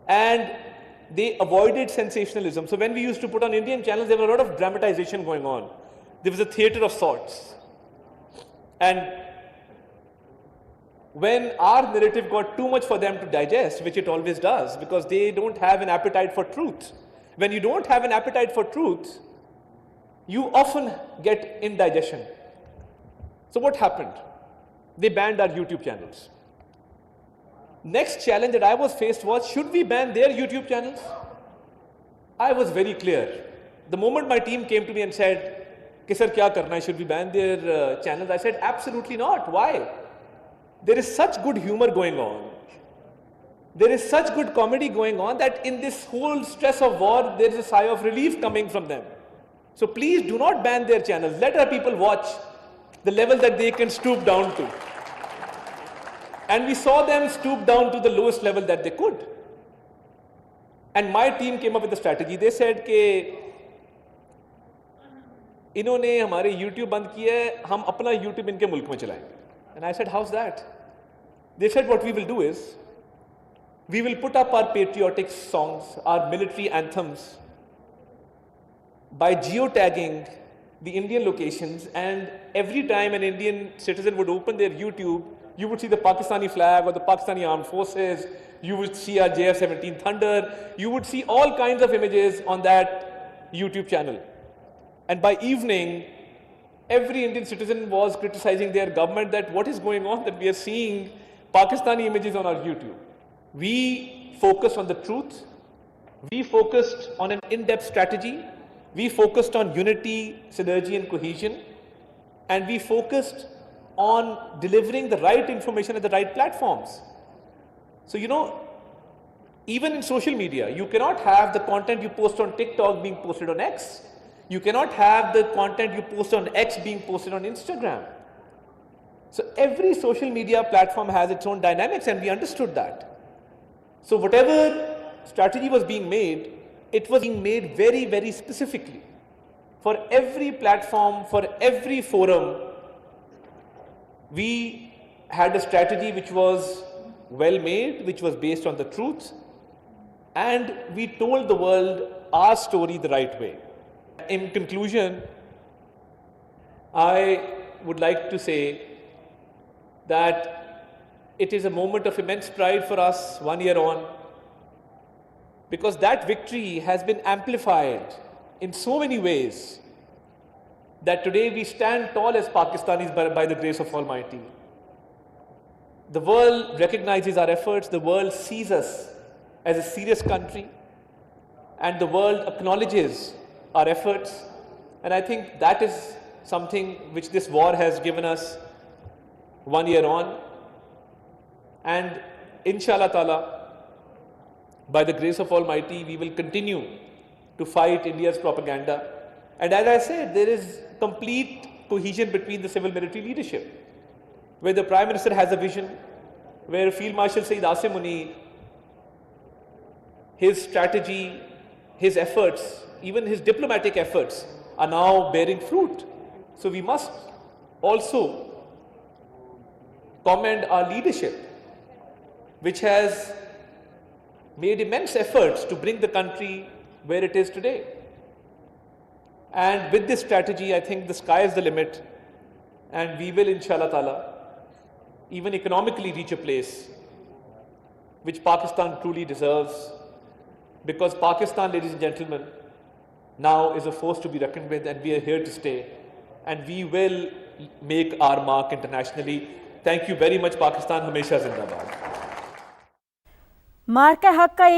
and they avoided sensationalism. So when we used to put on Indian channels, there was a lot of dramatization going on. There was a theatre of sorts. And when our narrative got too much for them to digest, which it always does, because they don't have an appetite for truth. When you don't have an appetite for truth, you often get indigestion. So what happened? They banned our YouTube channels. Next challenge that I was faced was, should we ban their YouTube channels? I was very clear. The moment my team came to me and said, "Ki sir, kya karna hai? Should we ban their channels?" I said, absolutely not. Why? There is such good humor going on. There is such good comedy going on that in this whole stress of war, there is a sigh of relief coming from them. So please do not ban their channels. Let our people watch the level that they can stoop down to. And we saw them stoop down to the lowest level that they could. And my team came up with a strategy. They said कि इन्होंने हमारे YouTube बंद किया है, हम अपना YouTube इनके मुल्क में चलाएंगे. And I said, how's that? They said, what we will do is, we will put up our patriotic songs, our military anthems, by geotagging the Indian locations, and every time an Indian citizen would open their YouTube, you would see the Pakistani flag or the Pakistani armed forces, you would see our JF-17 Thunder, you would see all kinds of images on that YouTube channel. And by evening, every Indian citizen was criticizing their government that what is going on, that we are seeing Pakistani images on our YouTube. We focused on the truth, we focused on an in-depth strategy, we focused on unity, synergy and cohesion, and we focused on delivering the right information at the right platforms. So, you know, even in social media, you cannot have the content you post on TikTok being posted on X. You cannot have the content you post on X being posted on Instagram. So every social media platform has its own dynamics, and we understood that. So whatever strategy was being made, it was being made very, very specifically. For every platform, for every forum, we had a strategy which was well made, which was based on the truth, and we told the world our story the right way. In conclusion, I would like to say that it is a moment of immense pride for us 1 year on, because that victory has been amplified in so many ways that today we stand tall as Pakistanis by the grace of Almighty. The world recognizes our efforts, the world sees us as a serious country, and the world acknowledges our efforts, and I think that is something which this war has given us 1 year on. And inshallah ta'ala, by the grace of Almighty, we will continue to fight India's propaganda. And as I said, there is complete cohesion between the civil military leadership, where the Prime Minister has a vision, where Field Marshal Saeed Asim Munir, his strategy, his efforts, even his diplomatic efforts are now bearing fruit. So we must also commend our leadership, which has made immense efforts to bring the country where it is today. And with this strategy, I think the sky is the limit, and we will, inshallah ta'ala, even economically reach a place which Pakistan truly deserves, because Pakistan, ladies and gentlemen, now is a force to be reckoned with, and we are here to stay, and we will make our mark internationally. Thank you very much, Pakistan. Hamesha Zindabad. मार्का हक का एक